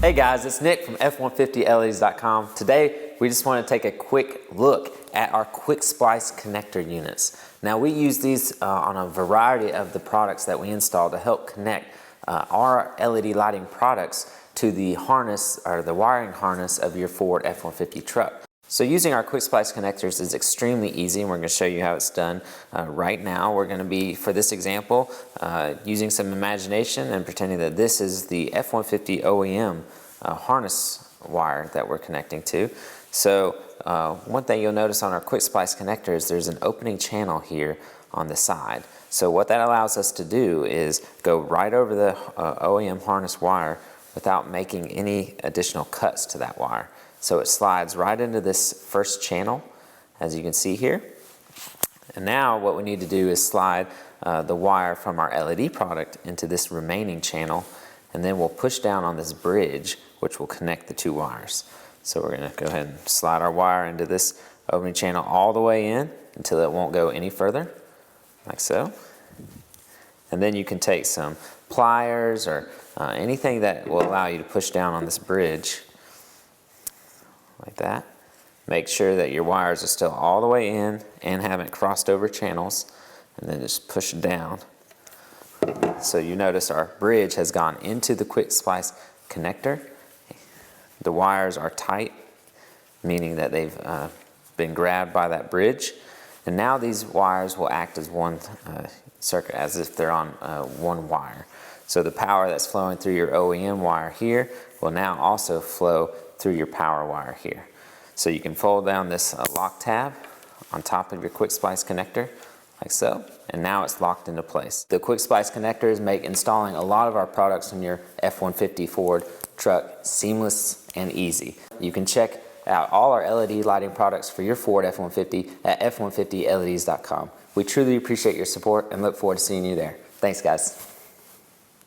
Hey guys, it's Nick from F150LEDs.com. Today, we just want to take a quick look at our quick splice connector units. Now, we use these on a variety of the products that we install to help connect our LED lighting products to the harness or the wiring harness of your Ford F-150 truck. So using our quick splice connectors is extremely easy, and we're going to show you how it's done right now. We're going to be, for this example, using some imagination and pretending that this is the F-150 OEM harness wire that we're connecting to. So one thing you'll notice on our quick splice connectors, there's an opening channel here on the side. So what that allows us to do is go right over the OEM harness wire without making any additional cuts to that wire. So it slides right into this first channel, as you can see here. And now what we need to do is slide the wire from our LED product into this remaining channel, and then we'll push down on this bridge, which will connect the two wires. So we're going to go ahead and slide our wire into this opening channel all the way in until it won't go any further, like so. And then you can take some pliers or anything that will allow you to push down on this bridge, like that. Make sure that your wires are still all the way in and haven't crossed over channels, and then just push it down. So you notice our bridge has gone into the quick splice connector. The wires are tight, meaning that they've been grabbed by that bridge. And now these wires will act as one circuit, as if they're on one wire. So the power that's flowing through your OEM wire here will now also flow through your power wire here. So you can fold down this lock tab on top of your quick splice connector, like so, and now it's locked into place. The quick splice connectors make installing a lot of our products in your F-150 Ford truck seamless and easy. You can check out all our LED lighting products for your Ford F-150 at F150LEDs.com. We truly appreciate your support and look forward to seeing you there. Thanks, guys.